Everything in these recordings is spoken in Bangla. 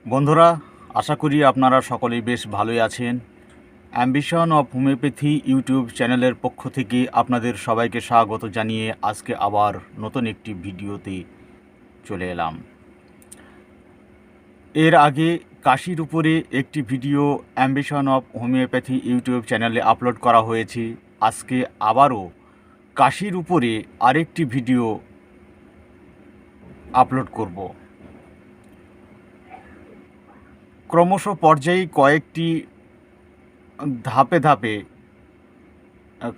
বন্ধুরা, আশা করি আপনারা সকলেই বেশ ভালোই আছেন। অ্যাম্বিশন অফ হোমিওপ্যাথি ইউটিউব চ্যানেলের পক্ষ থেকে আপনাদের সবাইকে স্বাগত জানিয়ে আজকে আবার নতুন একটি ভিডিওতে চলে এলাম। এর আগে কাশির উপরে একটি video ambition of homeopathy YouTube চ্যানেলে আপলোড করা হয়েছে। আজকে আবারও কাশির উপরে আরেকটি ভিডিও আপলোড করব। ক্রমশ পর্যায়ে কয়েকটি ধাপে ধাপে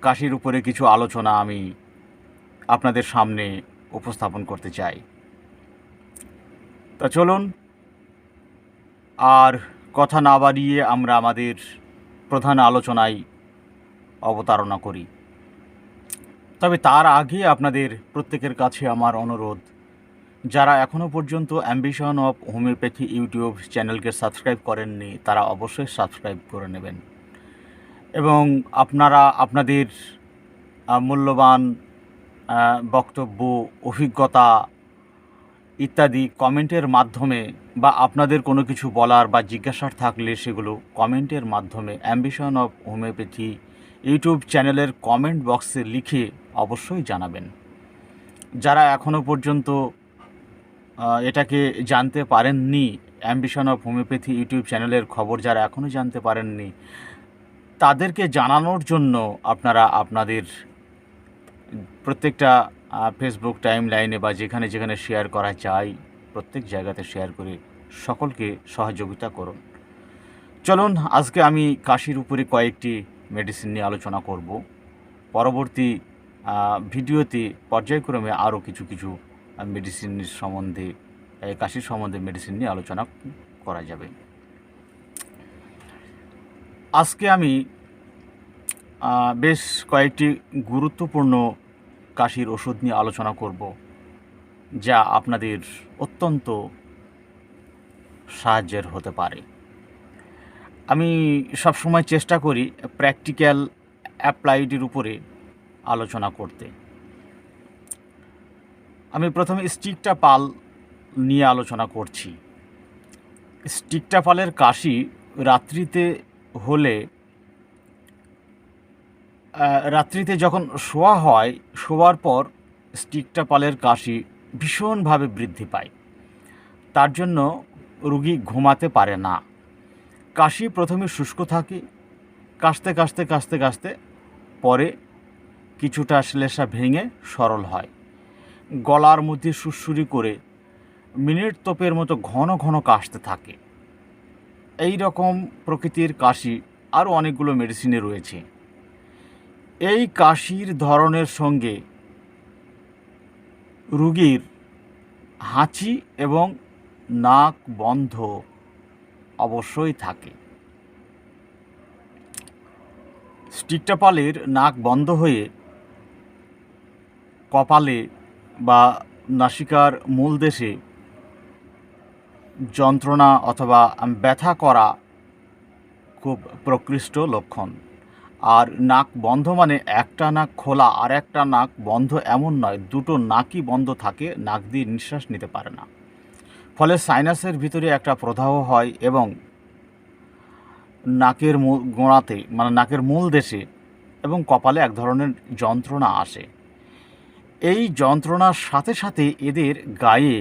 কাশির উপরে কিছু আলোচনা আমি আপনাদের সামনে উপস্থাপন করতে চাই। তা চলুন আর কথা না বাড়িয়ে আমরা আমাদের প্রধান আলোচনায় অবতারণা করি। তবে তার আগে আপনাদের প্রত্যেকের কাছে আমার অনুরোধ, যারা এখনও পর্যন্ত অ্যাম্বিশন অফ হোমিওপ্যাথি ইউটিউব চ্যানেলকে সাবস্ক্রাইব করেননি তারা অবশ্যই সাবস্ক্রাইব করে নেবেন এবং আপনারা আপনাদের মূল্যবান বক্তব্য, অভিজ্ঞতা ইত্যাদি কমেন্টের মাধ্যমে বা আপনাদের কোনো কিছু বলার বা জিজ্ঞাসার থাকলে সেগুলো কমেন্টের মাধ্যমে অ্যাম্বিশন অফ হোমিওপ্যাথি ইউটিউব চ্যানেলের কমেন্ট বক্সে লিখে অবশ্যই জানাবেন। যারা এখনও পর্যন্ত এটাকে জানতে পারেননি, অ্যাম্বিশন অফ হোমিওপ্যাথি ইউটিউব চ্যানেলের খবর যারা এখনও জানতে পারেননি, তাদেরকে জানানোর জন্য আপনারা আপনাদের প্রত্যেকটা ফেসবুক টাইম লাইনে বা যেখানে যেখানে শেয়ার করা যায় প্রত্যেক জায়গাতে শেয়ার করে সকলকে সহযোগিতা করুন। চলুন আজকে আমি কাশির উপরে কয়েকটি মেডিসিন নিয়ে আলোচনা করব। পরবর্তী ভিডিওতে পর্যায়ক্রমে আরও কিছু কিছু মেডিসিনের সম্বন্ধে, কাশির সম্বন্ধে মেডিসিন নিয়ে আলোচনা করা যাবে। আজকে আমি বেশ কয়েকটি গুরুত্বপূর্ণ কাশির ওষুধ নিয়ে আলোচনা করব, যা আপনাদের অত্যন্ত সাহায্যের হতে পারে। আমি সবসময় চেষ্টা করি প্র্যাকটিক্যাল অ্যাপ্লাইডের উপরে আলোচনা করতে। আমি প্রথমে স্টিকটাপাল নিয়ে আলোচনা করছি। স্টিকটাপালের কাশি রাত্রিতে হলে, রাত্রিতে যখন শোয়া হয়, শোয়ার পর স্টিকটাপালের কাশি ভীষণভাবে বৃদ্ধি পায়। তার জন্য রোগী ঘুমাতে পারে না। কাশি প্রথমে শুষ্ক থাকে, কাশতে কাশতে কাশতে কাশতে পরে কিছুটা শ্লেষা ভেঙে সরল হয়। গলার মধ্যে সুরসুরি করে মিনিট তোপের মতো ঘন ঘন কাশতে থাকে। এই রকম প্রকৃতির কাশি আরও অনেকগুলো মেডিসিনে রয়েছে। এই কাশির ধরনের সঙ্গে রোগীর হাঁচি এবং নাক বন্ধ অবশ্যই থাকে। স্টিকটাপালের নাক বন্ধ হয়ে কপালে বা নাসিকার মূলদেশে যন্ত্রণা অথবা ব্যথা করা খুব প্রকৃষ্ট লক্ষণ। আর নাক বন্ধ মানে একটা নাক খোলা আর একটা নাক বন্ধ এমন নয়, দুটো নাকই বন্ধ থাকে, নাক দিয়ে নিঃশ্বাস নিতে পারে না। ফলে সাইনাসের ভিতরে একটা প্রদাহ হয় এবং নাকের গোড়াতে মানে নাকের মূল দেশে এবং কপালে এক ধরনের যন্ত্রণা আসে। এই যন্ত্রণার সাথে সাথে এদের গায়ে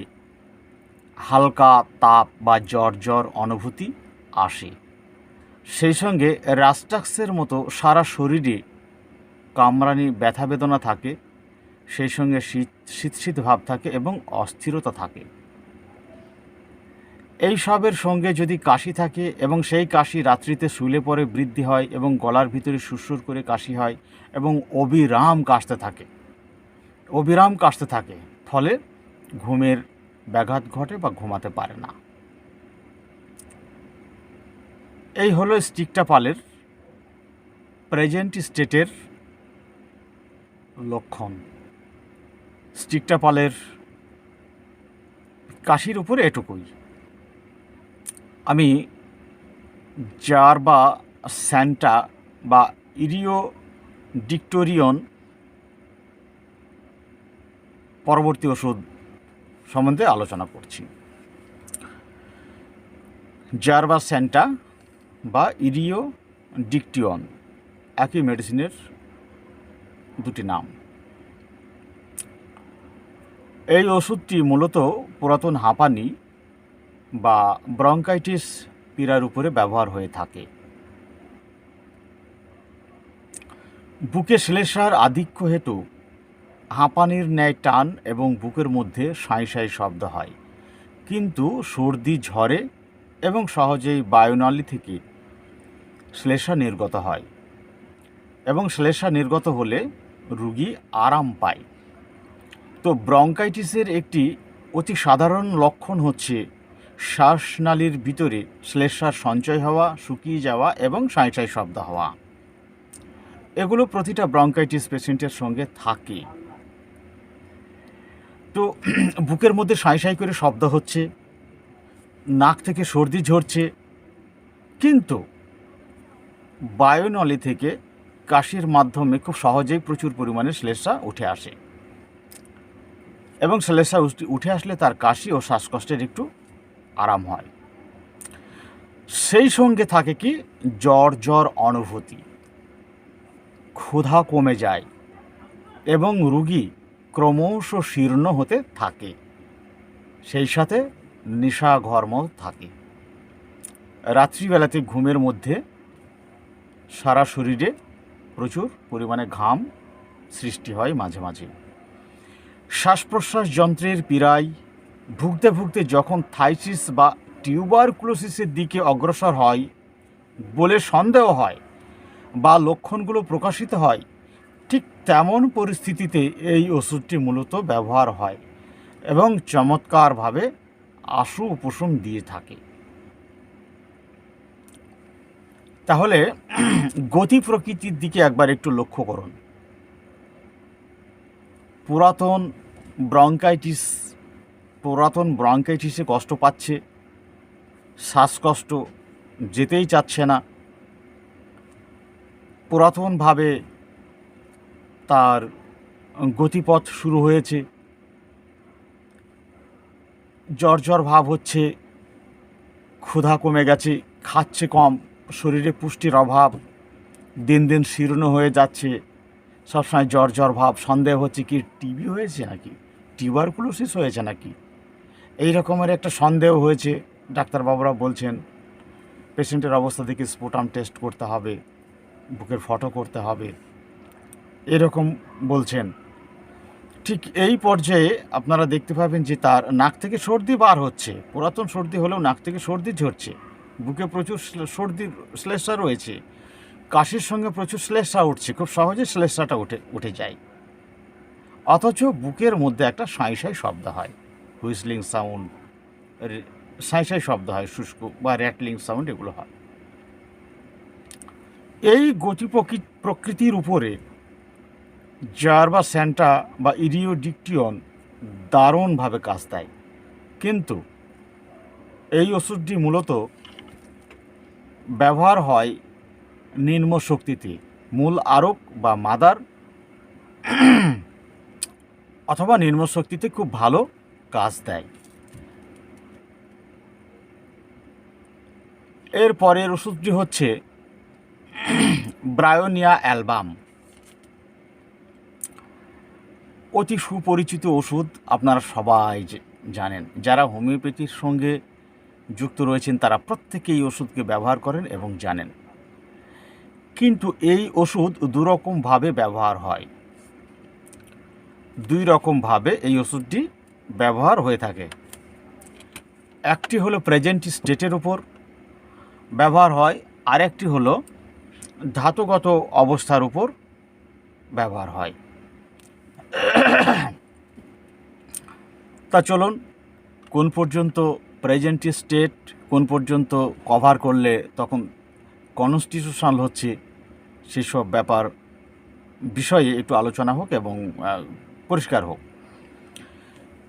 হালকা তাপ বা জ্বর জ্বর অনুভূতি আসে। সেই সঙ্গে রাস্টাক্সের মতো সারা শরীরে কামড়ানি ব্যথা বেদনা থাকে, সেই সঙ্গে শীত শীত ভাব থাকে এবং অস্থিরতা থাকে। এই সবের সঙ্গে যদি কাশি থাকে এবং সেই কাশি রাত্রিতে শুলে পরে বৃদ্ধি হয় এবং গলার ভিতরে সুরসুর করে কাশি হয় এবং অবিরাম কাশতে থাকে, ফলে ঘুমের ব্যাঘাত ঘটে বা ঘুমাতে পারে না। এই হলো স্টিকটাপালের প্রেজেন্ট স্টেটের লক্ষণ। স্টিকটাপালের কাশির উপরে এটুকুই। আমি জার বা স্যান্টা বা ইরিওডিক্টোরিয়ন পরবর্তী ওষুধ সম্বন্ধে আলোচনা করছি। জারবাস্যান্টা বা ইরিওডিকটিয়ন, একই মেডিসিনের দুটি নাম। এই ওষুধটি মূলত পুরাতন হাঁপানি বা ব্রঙ্কাইটিস পীড়ার উপরে ব্যবহার হয়ে থাকে। বুকে শ্লেষার আধিক্য হেতু হাঁপানির ন্যায় টান এবং বুকের মধ্যে সাঁই সাঁই শব্দ হয়, কিন্তু সর্দি ঝরে এবং সহজেই বায়ুনালী থেকে শ্লেষা নির্গত হয় এবং শ্লেষা নির্গত হলে রোগী আরাম পায়। তো ব্রঙ্কাইটিসের একটি অতি সাধারণ লক্ষণ হচ্ছে শ্বাসনালীর ভিতরে শ্লেষার সঞ্চয় হওয়া, শুকিয়ে যাওয়া এবং সাঁই সাঁই শব্দ হওয়া। এগুলো প্রতিটা ব্রঙ্কাইটিস পেশেন্টের সঙ্গে থাকে। তো বুকের মধ্যে সাঁই সাঁই করে শব্দ হচ্ছে, নাক থেকে সর্দি ঝরছে, কিন্তু বায়ুনলী থেকে কাশির মাধ্যমে খুব সহজেই প্রচুর পরিমাণে শ্লেষা উঠে আসে এবং শ্লেষা উঠে আসলে তার কাশি ও শ্বাসকষ্টের একটু আরাম হয়। সেই সঙ্গে থাকে কি জ্বর জ্বর অনুভূতি, ক্ষুধা কমে যায় এবং রোগী ক্রমশ শীর্ণ হতে থাকে, সেই সাথে নেশাঘর্ম থাকে। রাত্রিবেলাতে ঘুমের মধ্যে সারা শরীরে প্রচুর পরিমাণে ঘাম সৃষ্টি হয় মাঝে মাঝে। শ্বাস প্রশ্বাস যন্ত্রের পীড়ায় ভুগতে ভুগতে যখন থাইসিস বা টিউবারকুলোসিসের দিকে অগ্রসর হয় বলে সন্দেহ হয় বা লক্ষণগুলো প্রকাশিত হয়, ঠিক তেমন পরিস্থিতিতে এই ওষুধটি মূলত ব্যবহার হয় এবং চমৎকারভাবে আশু উপশম দিয়ে থাকে। তাহলে গতি প্রকৃতির দিকে একবার একটু লক্ষ্য করুন। পুরাতন ব্রঙ্কাইটিসে কষ্ট পাচ্ছে, শ্বাসকষ্ট যেতেই চাচ্ছে না, পুরাতনভাবে তার গতিপথ শুরু হয়েছে, জ্বর জ্বর ভাব হচ্ছে, ক্ষুধা কমে গেছে, খাচ্ছে কম, শরীরে পুষ্টির অভাব, দিন দিন শীর্ণ হয়ে যাচ্ছে, সবসময় জ্বর জ্বর ভাব, সন্দেহ হচ্ছে কি টিবি হয়েছে নাকি, টিউবারকুলোসিস হয়েছে নাকি, এই রকমের একটা সন্দেহ হয়েছে। ডাক্তারবাবুরা বলছেন পেশেন্টের অবস্থা থেকে স্পুটাম টেস্ট করতে হবে, বুকের ফটো করতে হবে, এরকম বলছেন। ঠিক এই পর্যায়ে আপনারা দেখতে পাবেন যে তার নাক থেকে সর্দি বার হচ্ছে, পুরাতন সর্দি হলেও নাক থেকে সর্দি ঝরছে, বুকে প্রচুর সর্দির শ্লেষা রয়েছে, কাশির সঙ্গে প্রচুর শ্লেষা উঠছে, খুব সহজে শ্লেষাটা উঠে যায়, অথচ বুকের মধ্যে একটা সাঁই সাঁই শব্দ হয়, হুইসলিং সাউন্ড, সাঁই সাঁই শব্দ হয়, শুষ্ক বা র্যাটলিং সাউন্ড এগুলো হয়। এই গতি প্রকৃতির উপরে জারবাস্যান্টা বা ইরিওডিকটিয়ন দারুণভাবে কাজ দেয়, কিন্তু এই ওষুধটি মূলত ব্যবহার হয় নিম্ন শক্তিতে, মূল আরক বা মাদার অথবা নিম্ন শক্তিতে খুব ভালো কাজ দেয়। এর পরের ওষুধটি হচ্ছে ব্রায়োনিয়া অ্যালবাম, অতি সুপরিচিত ওষুধ, আপনারা সবাই জানেন। যারা হোমিওপ্যাথির সঙ্গে যুক্ত রয়েছেন তারা প্রত্যেকেই এই ওষুধকে ব্যবহার করেন এবং জানেন। কিন্তু এই ওষুধ দুরকমভাবে ব্যবহার হয়, দুই রকমভাবে এই ওষুধটি ব্যবহার হয়ে থাকে। একটি হলো প্রেজেন্ট স্টেটের উপর ব্যবহার হয়, আর একটি হলো ধাতুগত অবস্থার উপর ব্যবহার হয়। তা চলুন কোন পর্যন্ত প্রেজেন্ট স্টেট, কোন পর্যন্ত কভার করলে তখন কনস্টিটিউশনাল হচ্ছে, সেসব ব্যাপার বিষয়ে একটু আলোচনা হোক এবং পরিষ্কার হোক।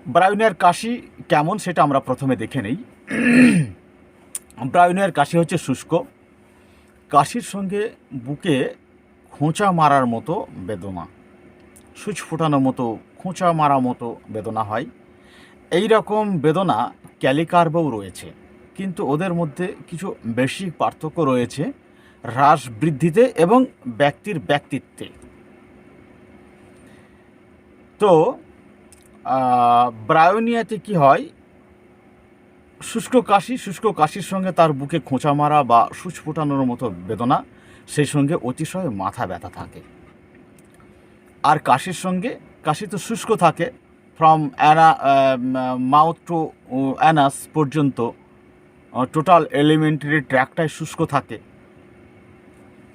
ব্রায়োনিয়ার কাশি কেমন সেটা আমরা প্রথমে দেখে নেই। ব্রায়োনিয়ার কাশি হচ্ছে শুষ্ক কাশির সঙ্গে বুকে খোঁচা মারার মতো বেদনা, সুচ ফোটানোর মতো, খোঁচা মারা মতো বেদনা হয়। এই রকম বেদনা ক্যালিকার্বেও রয়েছে। কিন্তু ওদের মধ্যে কিছু বেশি পার্থক্য রয়েছে হ্রাস বৃদ্ধিতে এবং ব্যক্তির ব্যক্তিত্বে। তো ব্রায়োনিয়াতে কি হয়, শুষ্ক কাশির সঙ্গে তার বুকে খোঁচা মারা বা সূচ ফোটানোর মতো বেদনা, সেই সঙ্গে অতিশয় মাথা ব্যথা থাকে। আর কাশি তো শুষ্ক থাকে, ফ্রম মাউথ টু অ্যানাস পর্যন্ত টোটাল এলিমেন্টারি ট্র্যাকটাই শুষ্ক থাকে।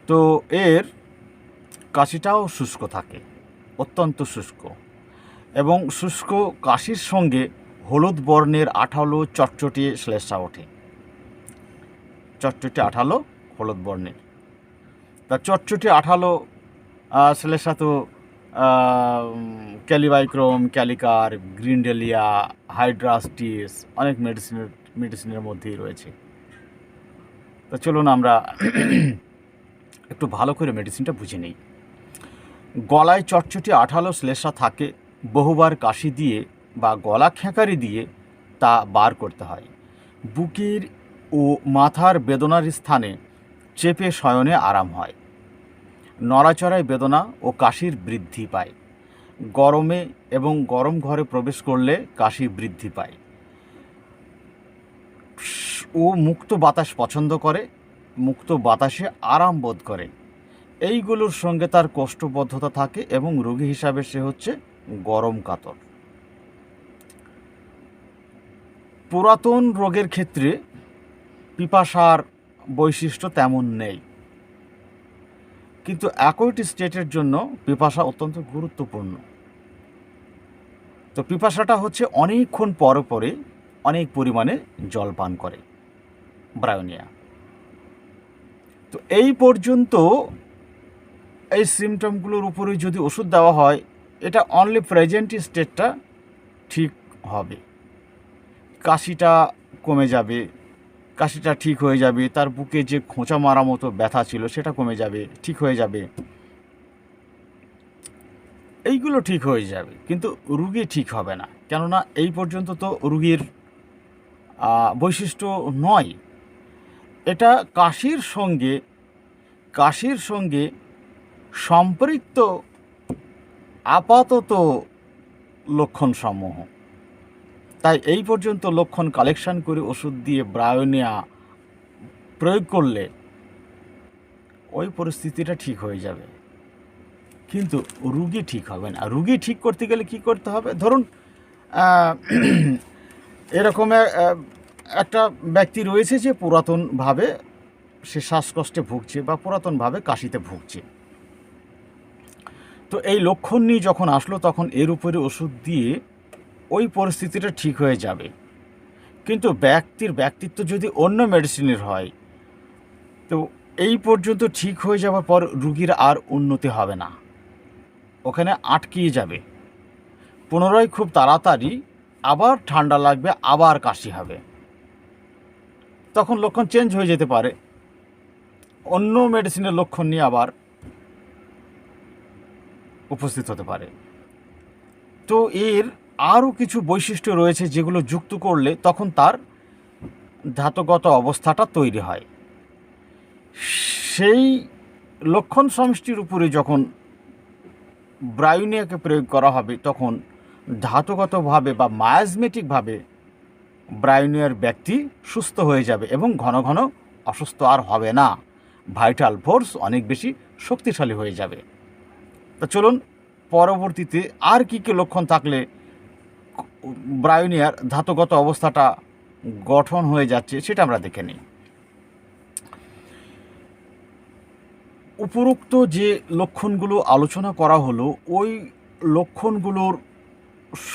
তো এর কাশিটাও শুষ্ক থাকে, অত্যন্ত শুষ্ক, এবং শুষ্ক কাশির সঙ্গে হলুদ বর্ণের আঠালো চটচটে শ্লেষ্মা ওঠে, চটচটে আঠালো হলুদ বর্ণের। তা চটচটে আঠালো শ্লেষ্মা তো ক্যালিবাইক্রোম, ক্যালিকার, গ্রিনডেলিয়া, হাইড্রাস্টিস অনেক মেডিসিনের মধ্যেই রয়েছে। তো চলুন আমরা একটু ভালো করে মেডিসিনটা বুঝে নিই। গলায় চটচটে আঠালো শ্লেষ্মা থাকে, বহুবার কাশি দিয়ে বা গলা খেঁকারি দিয়ে তা বার করতে হয়। বুকের ও মাথার বেদনার স্থানে চেপে শয়নে আরাম হয়। নড়াচড়ায় বেদনা ও কাশির বৃদ্ধি পায়। গরমে এবং গরম ঘরে প্রবেশ করলে কাশি বৃদ্ধি পায়। ও মুক্ত বাতাস পছন্দ করে, মুক্ত বাতাসে আরাম বোধ করে। এইগুলোর সঙ্গে তার কোষ্ঠবদ্ধতা থাকে এবং রোগী হিসাবে সে হচ্ছে গরম কাতর। পুরাতন রোগের ক্ষেত্রে পিপাসার বৈশিষ্ট্য তেমন নেই, কিন্তু অ্যাকুইট স্টেটের জন্য পিপাসা অত্যন্ত গুরুত্বপূর্ণ। তো পিপাসাটা হচ্ছে অনেকক্ষণ পরে পরে অনেক পরিমাণে জল পান করে ব্রায়োনিয়া। তো এই পর্যন্ত এই সিমটমগুলোর উপরে যদি ওষুধ দেওয়া হয়, এটা অনলি প্রেজেন্ট স্টেটটা ঠিক হবে, কাশিটা কমে যাবে, কাশিটা ঠিক হয়ে যাবে, তার বুকে যে খোঁচা মারা মতো ব্যথা ছিল সেটা কমে যাবে, ঠিক হয়ে যাবে, এইগুলো ঠিক হয়ে যাবে, কিন্তু রুগী ঠিক হবে না। কেননা এই পর্যন্ত তো রুগীর বৈশিষ্ট্য নয়। এটা কাশির সঙ্গে সম্পৃক্ত আপাতত লক্ষণসমূহ। তাই এই পর্যন্ত লক্ষণ কালেকশন করে ওষুধ দিয়ে ব্রায়োনিয়া প্রয়োগ করলে ওই পরিস্থিতিটা ঠিক হয়ে যাবে, কিন্তু রুগী ঠিক হবে না। রুগী ঠিক করতে গেলে কি করতে হবে? ধরুন এরকম একটা ব্যক্তি রয়েছে যে পুরাতনভাবে সে শ্বাসকষ্টে ভুগছে বা পুরাতনভাবে কাশিতে ভুগছে। তো এই লক্ষণ নিয়ে যখন আসলো তখন এর উপরে ওষুধ দিয়ে ওই পরিস্থিতিটা ঠিক হয়ে যাবে। কিন্তু ব্যক্তিত্ব যদি অন্য মেডিসিনের হয়, তো এই পর্যন্ত ঠিক হয়ে যাওয়ার পর রুগীর আর উন্নতি হবে না, ওখানে আটকিয়ে যাবে। পুনরায় খুব তাড়াতাড়ি আবার ঠান্ডা লাগবে, আবার কাশি হবে, তখন লক্ষণ চেঞ্জ হয়ে যেতে পারে, অন্য মেডিসিনের লক্ষণ নিয়ে আবার উপস্থিত হতে পারে। তো এর আরও কিছু বৈশিষ্ট্য রয়েছে যেগুলো যুক্ত করলে তখন তার ধাতুগত অবস্থাটা তৈরি হয়। সেই লক্ষণ সমষ্টির উপরে যখন ব্রায়োনিয়াকে প্রয়োগ করা হবে তখন ধাতুগতভাবে বা মায়াজমেটিকভাবে ব্রায়োনিয়ার ব্যক্তি সুস্থ হয়ে যাবে এবং ঘন ঘন অসুস্থ আর হবে না, ভাইটাল ফোর্স অনেক বেশি শক্তিশালী হয়ে যাবে। তা চলুন পরবর্তীতে আর কী কী লক্ষণ থাকলে ব্রায়োনিয়ার ধাতুগত অবস্থাটা গঠন হয়ে যাচ্ছে সেটা আমরা দেখে নিই। উপরোক্ত যে লক্ষণগুলো আলোচনা করা হলো, ওই লক্ষণগুলোর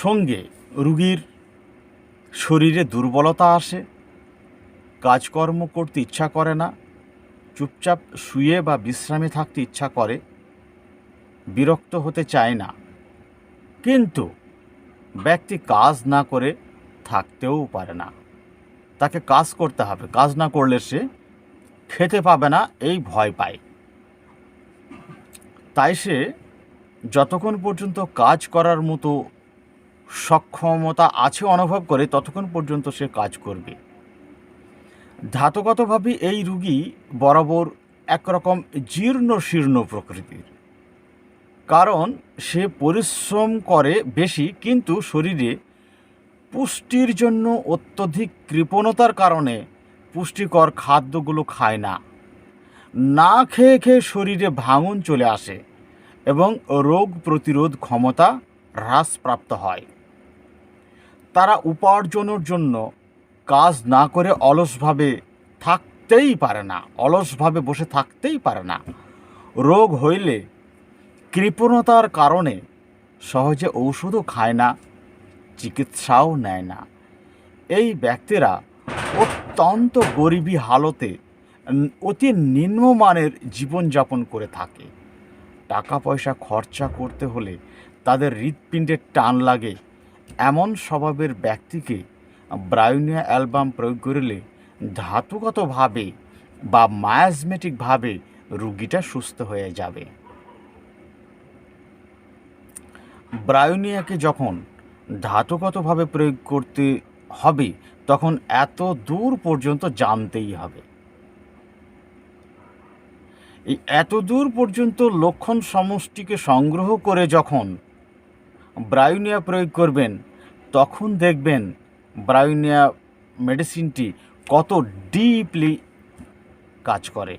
সঙ্গে রুগীর শরীরে দুর্বলতা আসে, কাজকর্ম করতে ইচ্ছা করে না, চুপচাপ শুয়ে বা বিশ্রামে থাকতে ইচ্ছা করে, বিরক্ত হতে চায় না, কিন্তু ব্যক্তি কাজ না করে থাকতেও পারে না, তাকে কাজ করতে হবে, কাজ না করলে সে খেতে পাবে না এই ভয় পায়। তাই সে যতক্ষণ পর্যন্ত কাজ করার মতো সক্ষমতা আছে অনুভব করে ততক্ষণ পর্যন্ত সে কাজ করবে। ধাতুগতভাবে এই রোগী বরাবর একরকম জীর্ণ শীর্ণ প্রকৃতির, কারণ সে পরিশ্রম করে বেশি কিন্তু শরীরে পুষ্টির জন্য অত্যধিক কৃপণতার কারণে পুষ্টিকর খাদ্যগুলো খায় না। না খেয়ে খেয়ে শরীরে ভাঙন চলে আসে এবং রোগ প্রতিরোধ ক্ষমতা হ্রাসপ্রাপ্ত হয়। তারা উপার্জনের জন্য কাজ না করে অলসভাবে বসে থাকতেই পারে না। রোগ হইলে কৃপণতার কারণে সহজে ঔষধও খায় না, চিকিৎসাও নেয় না। এই ব্যক্তিরা অত্যন্ত গরিবী হালতে অতি নিম্নমানের জীবনযাপন করে থাকে। টাকা পয়সা খরচা করতে হলে তাদের হৃৎপিণ্ডের টান লাগে। এমন স্বভাবের ব্যক্তিকে ব্রায়োনিয়া অ্যালবাম প্রয়োগ করলে ধাতুগতভাবে বা মায়াজমেটিকভাবে রোগীটা সুস্থ হয়ে যাবে। ব্রায়োনিয়াকে যখন ধাতুগতভাবে প্রয়োগ করতে হবে তখন এত দূর পর্যন্ত জানতেই হবে। এই এত দূর পর্যন্ত লক্ষণ সমষ্টিকে সংগ্রহ করে যখন ব্রায়োনিয়া প্রয়োগ করবেন তখন দেখবেন ব্রায়োনিয়া মেডিসিনটি কত ডিপলি কাজ করে।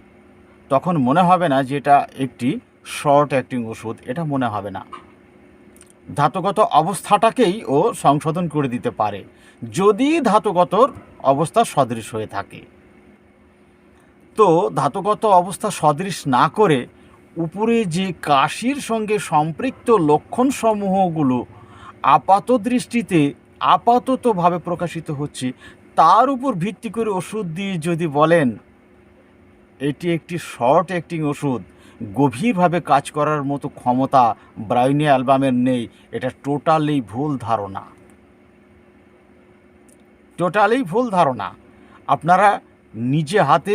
তখন মনে হবে না যে এটা একটি শর্ট অ্যাক্টিং ওষুধ, এটা মনে হবে না। ধাতুগত অবস্থাটাকেই ও সংশোধন করে দিতে পারে যদি ধাতুগতর অবস্থা সদৃশ হয়ে থাকে। তো ধাতুগত অবস্থা সদৃশ না করে উপরে যে কাশির সঙ্গে সম্পৃক্ত লক্ষণসমূহগুলো আপাত দৃষ্টিতে আপাততভাবে প্রকাশিত হচ্ছে তার উপর ভিত্তি করে ওষুধ দিয়ে যদি বলেন এটি একটি শর্ট অ্যাক্টিং ওষুধ, গভীরভাবে কাজ করার মতো ক্ষমতা ব্রায়োনিয়া অ্যালবামের নেই, এটা টোটালি ভুল ধারণা। আপনারা নিজে হাতে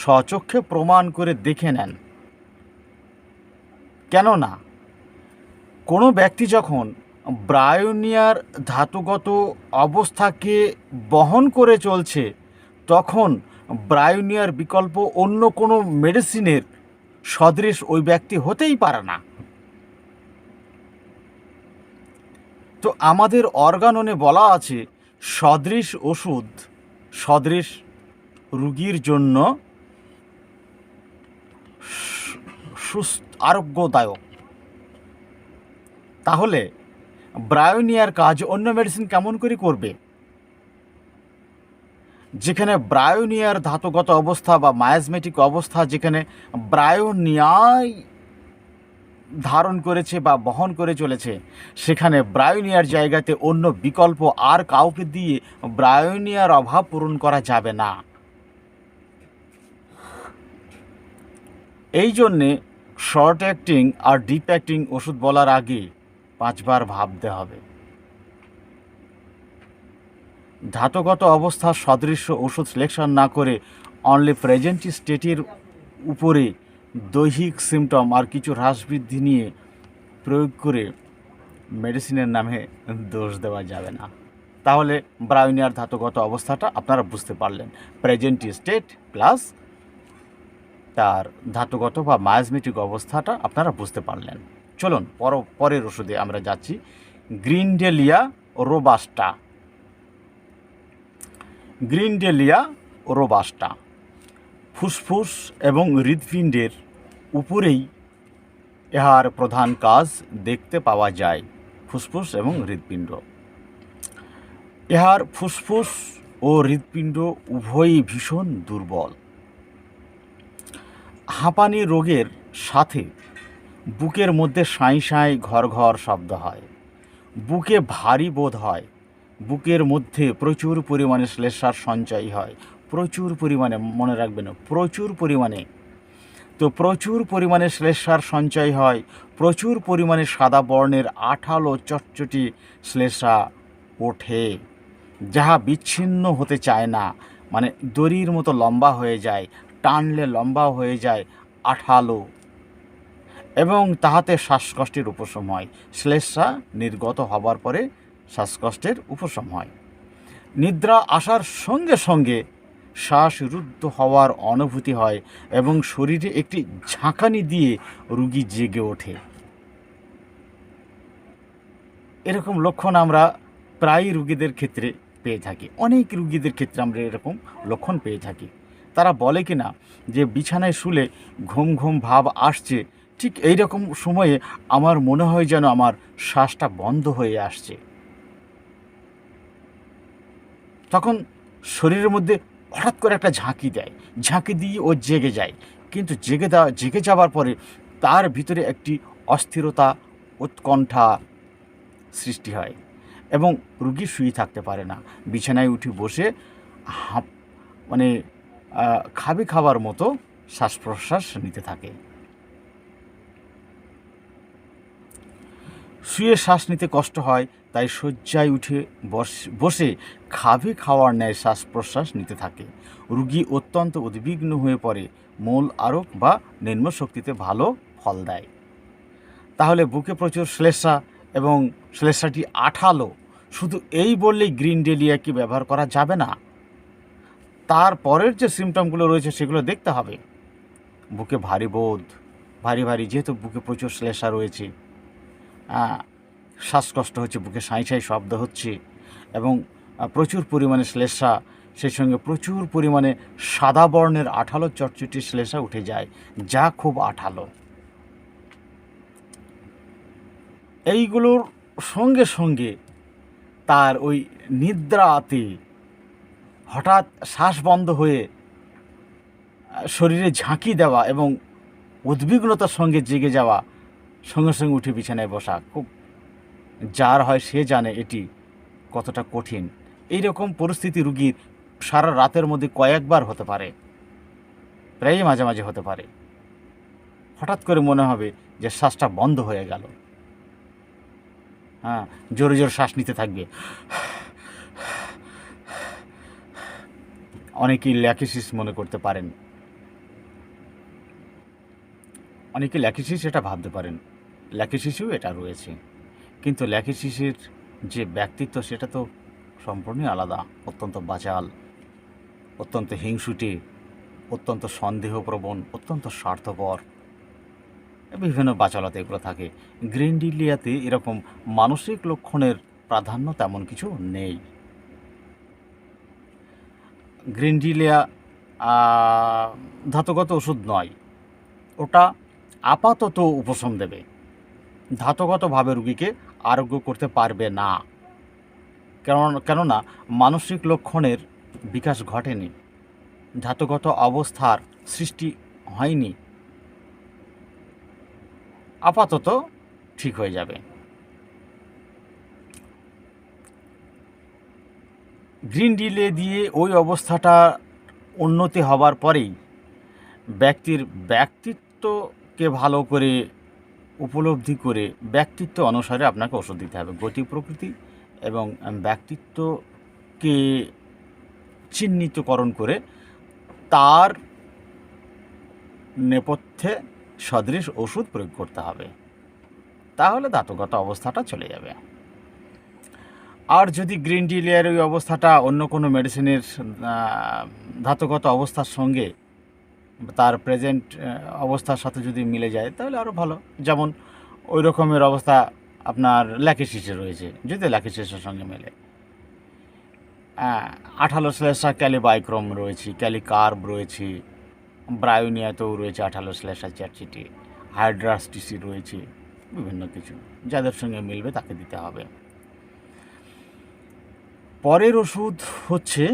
স্বচক্ষে প্রমাণ করে দেখে নেন। কেননা কোনো ব্যক্তি যখন ব্রায়োনিয়ার ধাতুগত অবস্থাকে বহন করে চলছে তখন ব্রায়োনিয়ার বিকল্প অন্য কোনো মেডিসিনের সদৃশ ওই ব্যক্তি হতেই পারে না। তো আমাদের অর্গাননে বলা আছে সদৃশ ওষুধ সদৃশ রোগীর জন্য আরোগ্যদায়ক। তাহলে ব্রায়োনিয়ার কাজ অন্য মেডিসিন কেমন করে করবে? যেখানে ব্রায়োনিয়ার ধাতুগত অবস্থা বা মায়াজমেটিক অবস্থা যেখানে ব্রায়োনিয়াই ধারণ করেছে বা বহন করে চলেছে, সেখানে ব্রায়োনিয়ার জায়গাতে অন্য বিকল্প আর কাউকে দিয়ে ব্রায়োনিয়ার অভাব পূরণ করা যাবে না। এই জন্যে শর্ট অ্যাক্টিং আর ডিপ অ্যাক্টিং ওষুধ বলার আগে 5 বার ভাবতে হবে। ধাতুগত অবস্থা সদৃশ্য ওষুধ সিলেকশন না করে অনলি প্রেজেন্ট স্টেটের উপরে দৈহিক সিমটম আর কিছু হ্রাস বৃদ্ধি নিয়ে প্রয়োগ করে মেডিসিনের নামে দোষ দেওয়া যাবে না। তাহলে ব্রায়োনিয়ার ধাতুগত অবস্থাটা আপনারা বুঝতে পারলেন, প্রেজেন্ট স্টেট প্লাস তার ধাতুগত বা মায়াজমেটিক অবস্থাটা আপনারা বুঝতে পারলেন। চলুন পরের ওষুধে আমরা যাচ্ছি, গ্রিনডেলিয়া রোবাস্টা। ফুসফুস এবং হৃৎপিণ্ডের উপরেই ইহার প্রধান কাজ দেখতে পাওয়া যায়। ফুসফুস এবং হৃৎপিণ্ড, ইহার ফুসফুস ও হৃৎপিণ্ড উভয়ই ভীষণ দুর্বল। হাঁপানি রোগের সাথে বুকের মধ্যে সাঁই সাঁই ঘর ঘর শব্দ হয়, বুকে ভারী বোধ হয়, বুকের মধ্যে প্রচুর পরিমাণে শ্লেষ্মার সঞ্চয় হয়, প্রচুর পরিমাণে, মনে রাখবেন প্রচুর পরিমাণে। তো প্রচুর পরিমাণে শ্লেষ্মার সঞ্চয় হয়, প্রচুর পরিমাণে সাদা বর্ণের আঠালো চটচটি শ্লেষ্মা ওঠে, যাহা বিচ্ছিন্ন হতে চায় না, মানে দড়ির মতো লম্বা হয়ে যায়, টানলে লম্বা হয়ে যায়, আঠালো, এবং তাহাতে শ্বাসকষ্টের উপশম হয়। শ্লেষ্মা নির্গত হবার পরে শ্বাসকষ্টের উপশম হয়। নিদ্রা আসার সঙ্গে সঙ্গে শ্বাসরুদ্ধ হওয়ার অনুভূতি হয় এবং শরীরে একটি ঝাঁকানি দিয়ে রুগী জেগে ওঠে। এরকম লক্ষণ আমরা প্রায় রুগীদের ক্ষেত্রে পেয়ে থাকি, অনেক রুগীদের ক্ষেত্রে আমরা এরকম লক্ষণ পেয়ে থাকি। তারা বলে কি না যে বিছানায় শুলে ঘুম ঘুম ভাব আসছে, ঠিক এই রকম সময়ে আমার মনে হয় যেন আমার শ্বাসটা বন্ধ হয়ে আসছে। তখন শরীরের মধ্যে হঠাৎ করে একটা ঝাঁকি দেয়, ঝাঁকি দিয়ে ও জেগে যায়। কিন্তু জেগে যাওয়ার পরে তার ভিতরে একটি অস্থিরতা, উৎকণ্ঠা সৃষ্টি হয় এবং রুগী শুয়ে থাকতে পারে না, বিছানায় উঠে বসে মানে খাবার মতো শ্বাস প্রশ্বাস নিতে থাকে। শুয়ে শ্বাস নিতে কষ্ট হয়, তাই শয্যায় উঠে বসে খাওয়ার ন্যায় শ্বাস প্রশ্বাস নিতে থাকে। রুগী অত্যন্ত উদ্বিগ্ন হয়ে পড়ে, মূল আরোগ বা নিম্ন শক্তিতে ভালো ফল দেয়। তাহলে বুকে প্রচুর শ্লেষ্মা এবং শ্লেষ্মাটি আঠালো, শুধু এই বললেই গ্রিন ডেলিয়া কি ব্যবহার করা যাবে না? তার পরের যে সিমটমগুলো রয়েছে সেগুলো দেখতে হবে। বুকে ভারী বোধ, ভারী যেহেতু বুকে প্রচুর শ্লেষ্মা রয়েছে, শ্বাসকষ্ট হচ্ছে, বুকে সাঁই শব্দ হচ্ছে এবং প্রচুর পরিমাণে শ্লেষ্মা, সেই সঙ্গে প্রচুর পরিমাণে সাদা বর্ণের আঠালো চটচটি শ্লেষ্মা উঠে যায়, যা খুব আঠালো। এইগুলোর সঙ্গে সঙ্গে তার ওই নিদ্রাতে হঠাৎ শ্বাস বন্ধ হয়ে শরীরে ঝাঁকি দেওয়া এবং উদ্বিগ্নতার সঙ্গে জেগে যাওয়া, সঙ্গে সঙ্গে উঠে বিছানায় বসা, খুব যার হয় সে জানে এটি কতটা কঠিন। এই রকম পরিস্থিতি রুগীর সারা রাতের মধ্যে কয়েকবার হতে পারে, প্রায়ই মাঝে মাঝে হতে পারে। হঠাৎ করে মনে হবে যে শ্বাসটা বন্ধ হয়ে গেল, জোরে জোরে শ্বাস নিতে থাকবে। অনেকেই ল্যাকিসিস মনে করতে পারেন, অনেকে ল্যাকিসিস এটা ভাবতে পারেন, ল্যাকিসিসও এটা রয়েছে। কিন্তু ল্যাকিসিসের যে ব্যক্তিত্ব সেটা তো সম্পূর্ণই আলাদা, অত্যন্ত বাচাল, অত্যন্ত হিংসুটে, অত্যন্ত সন্দেহপ্রবণ, অত্যন্ত স্বার্থপর, বিভিন্ন বাচালতা এগুলো থাকে। গ্রিন ডেলিয়াতে এরকম মানসিক লক্ষণের প্রাধান্য তেমন কিছু নেই। গ্রিন ডেলিয়া ধাতুগত ওষুধ নয়, ওটা আপাতত উপশম দেবে, ধাতুগতভাবে রুগীকে আরোগ্য করতে পারবে না। কেননা মানসিক লক্ষণের বিকাশ ঘটেনি, ধাতুগত অবস্থার সৃষ্টি হয়নি, আপাতত ঠিক হয়ে যাবে। গ্রিন ডেলিয়া দিয়ে ওই অবস্থাটা উন্নতি হবার পরেই ব্যক্তির ব্যক্তিত্বকে ভালো করে উপলব্ধি করে ব্যক্তিত্ব অনুসারে আপনাকে ওষুধ দিতে হবে। গতি প্রকৃতি এবং ব্যক্তিত্বকে চিহ্নিতকরণ করে তার নেপথ্যে সদৃশ ওষুধ প্রয়োগ করতে হবে, তাহলে ধাতুগত অবস্থাটা চলে যাবে। আর যদি গ্রিন ডেলিয়ার ওই অবস্থাটা অন্য কোনো মেডিসিনের ধাতুগত অবস্থার সঙ্গে তার প্রেজেন্ট অবস্থার সাথে যদি মিলে যায় তাহলে আরও ভালো। যেমন ওই রকমের অবস্থা আপনার ল্যাকিসিসে রয়েছে, যদি ল্যাকিসিসের সঙ্গে মেলে। আঠালো শ্লেষ্মা ক্যালিবাইক্রম রয়েছে, ক্যালিকার্ব রয়েছে, ব্রায়োনিয়াতেও রয়েছে আঠালো শ্লেষ্মা চ্যাটচিটি, হাইড্রাস্টিসি রয়েছে, বিভিন্ন কিছু যাদের সঙ্গে মিলবে তাকে দিতে হবে। পরের ওষুধ হচ্ছে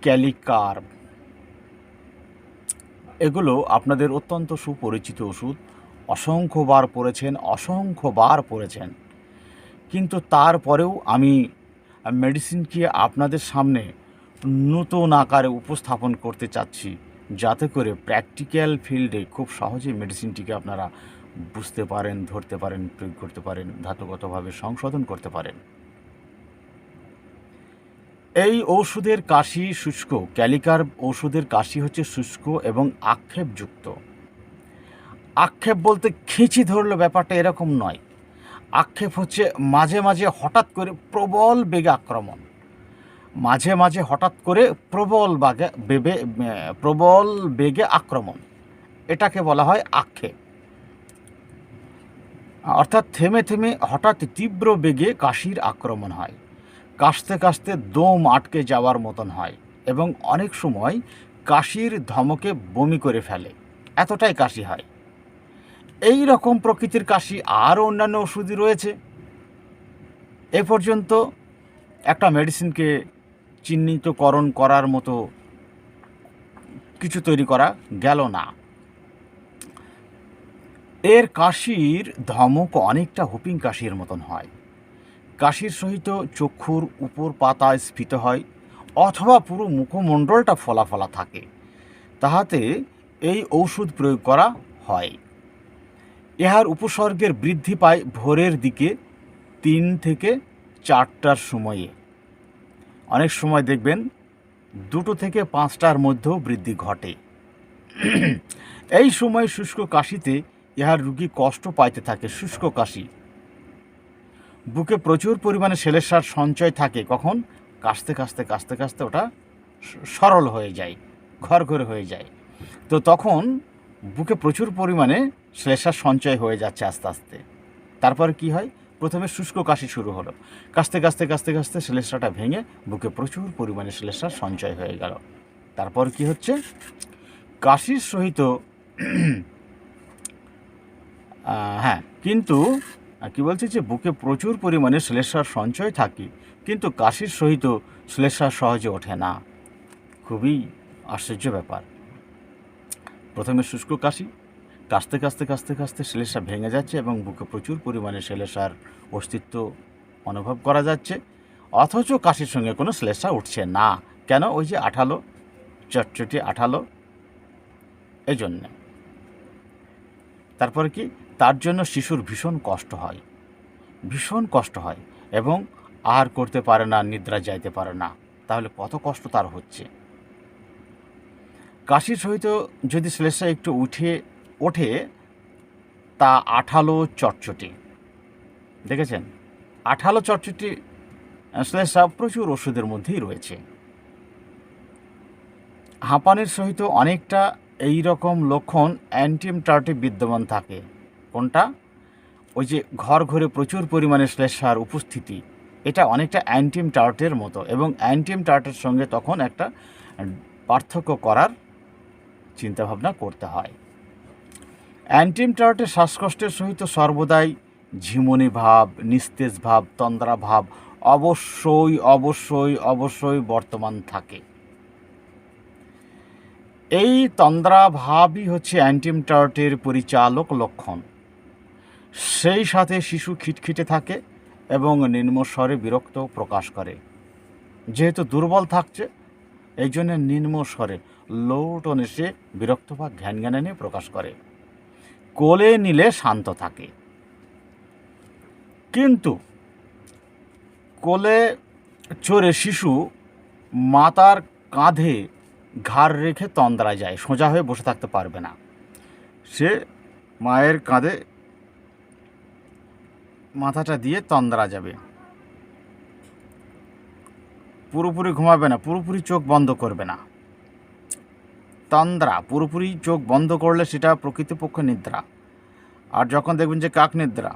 ক্যালিকার্ব। এগুলো আপনাদের অত্যন্ত সুপরিচিত ওষুধ, অসংখ্যবার পড়েছেন। কিন্তু তারপরেও আমি মেডিসিনকে আপনাদের সামনে নতুন আকারে উপস্থাপন করতে চাচ্ছি, যাতে করে প্র্যাকটিক্যাল ফিল্ডে খুব সহজে মেডিসিনটিকে আপনারা বুঝতে পারেন, ধরতে পারেন, প্রয়োগ করতে পারেন, ধাতুগতভাবে সংশোধন করতে পারেন। এই ঔষধের কাশি শুষ্ক, ক্যালিকার্ব ঔষধের কাশি হচ্ছে শুষ্ক এবং আক্ষেপযুক্ত। আক্ষেপ বলতে খিঁচি ধরলো ব্যাপারটা এরকম নয়, আক্ষেপ হচ্ছে মাঝে মাঝে হঠাৎ করে প্রবল বেগে আক্রমণ, মাঝে মাঝে হঠাৎ করে প্রবল বেগে আক্রমণ, এটাকে বলা হয় আক্ষেপ। অর্থাৎ থেমে থেমে হঠাৎ তীব্র বেগে কাশির আক্রমণ হয়, কাশতে কাশতে দম আটকে যাওয়ার মতন হয় এবং অনেক সময় কাশির ধমকে বমি করে ফেলে, এতটাই কাশি হয়। এই রকম প্রকৃতির কাশি আরও অন্যান্য ওষুধই রয়েছে। এ পর্যন্ত একটা মেডিসিনকে চিহ্নিতকরণ করার মতো কিছু তৈরি করা গেল না। এর কাশির ধমক অনেকটা হুপিং কাশির মতন হয়। কাশির সহিত চক্ষুর উপর পাতা স্ফীত হয় অথবা পুরো মুখমণ্ডলটা ফলা ফলা থাকে, তাহাতে এই ঔষধ প্রয়োগ করা হয়। ইহার উপসর্গের বৃদ্ধি পায় ভোরের দিকে 3 থেকে 4টার সময়ে। অনেক সময় দেখবেন 2 থেকে 5টার মধ্যেও বৃদ্ধি ঘটে। এই সময় শুষ্ক কাশিতে ইহার রোগী কষ্ট পাইতে থাকে। শুষ্ক কাশি, বুকে প্রচুর পরিমাণে শ্লেষ্মার সঞ্চয় থাকে। কখন? কাশতে কাশতে কাশতে কাশতে ওটা সরল হয়ে যায়, ঘরে হয়ে যায়। তো তখন বুকে প্রচুর পরিমাণে শ্লেষ্মার সঞ্চয় হয়ে যাচ্ছে আস্তে আস্তে। তারপরে কি হয়? প্রথমে শুষ্ক কাশি শুরু হলো, কাশতে কাশতে কাশতে কাশতে শ্লেষ্মাটা ভেঙে বুকে প্রচুর পরিমাণে শ্লেষ্মার সঞ্চয় হয়ে গেল। তারপর কি হচ্ছে? কাশির সহিত কিন্তু কি বলছে যে বুকে প্রচুর পরিমাণে শ্লেষ্মার সঞ্চয় থাকে, কিন্তু কাশির সহিত শ্লেষ্মা সহজে ওঠে না। খুবই আশ্চর্য ব্যাপার। প্রথমে শুষ্ক কাশি, কাশতে কাশতে কাশতে কাশতে শ্লেষ্মা ভেঙে যাচ্ছে এবং বুকে প্রচুর পরিমাণে শ্লেষ্মার অস্তিত্ব অনুভব করা যাচ্ছে, অথচ কাশির সঙ্গে কোনো শ্লেষ্মা উঠছে না। কেন? ওই যে আঠালো, চটচটি আঠালো, এই জন্যে। তারপরে কি? তার জন্য শিশুর ভীষণ কষ্ট হয় এবং আহার করতে পারে না, নিদ্রা যাইতে পারে না। তাহলে কত কষ্ট তার হচ্ছে। কাশির সহিত যদি শ্লেষ্মা একটু ওঠে তা আঠালো চটচটি। দেখেছেন? আঠালো চটচটি শ্লেষ্মা প্রচুর ওষুধের মধ্যেই রয়েছে। হাঁপানির সহিত অনেকটা এই রকম লক্ষণ অ্যান্টিমটার্টিভ বিদ্যমান থাকে। কোনটা? ওই যে ঘরে প্রচুর পরিমাণে শ্লেষ্মার উপস্থিতি, এটা অনেকটা অ্যান্টিমটার্টের মতো, এবং অ্যান্টিমটার্টের সঙ্গে তখন একটা পার্থক্য করার চিন্তাভাবনা করতে হয়। অ্যান্টিমটার্টের শ্বাসকষ্টের সহিত সর্বদাই ঝিমুনি ভাব, নিস্তেজ ভাব, তন্দ্রা ভাব অবশ্যই অবশ্যই অবশ্যই বর্তমান থাকে। এই তন্দ্রা ভাবই হচ্ছে অ্যান্টিমটার্টের পরিচালক লক্ষণ। সেই সাথে শিশু খিটখিটে থাকে এবং নিম্নস্বরে বিরক্ত প্রকাশ করে। যেহেতু দুর্বল থাকছে, এই জন্য নিম্নস্বরে লো টোনে সে বিরক্ত বা ঘ্যানঘ্যানানি প্রকাশ করে। কোলে নিলে শান্ত থাকে, কিন্তু কোলে চড়ে শিশু মাতার কাঁধে ঘাড় রেখে তন্দ্রা যায়, সোজা হয়ে বসে থাকতে পারবে না। সে মায়ের কাঁধে মাথাটা দিয়ে তন্দ্রা যাবে, পুরোপুরি ঘুমাবে না, পুরোপুরি চোখ বন্ধ করবে না। তন্দ্রা, পুরোপুরি চোখ বন্ধ করলে সেটা প্রকৃতপক্ষে নিদ্রা। আর যখন দেখবেন যে কাক নিদ্রা,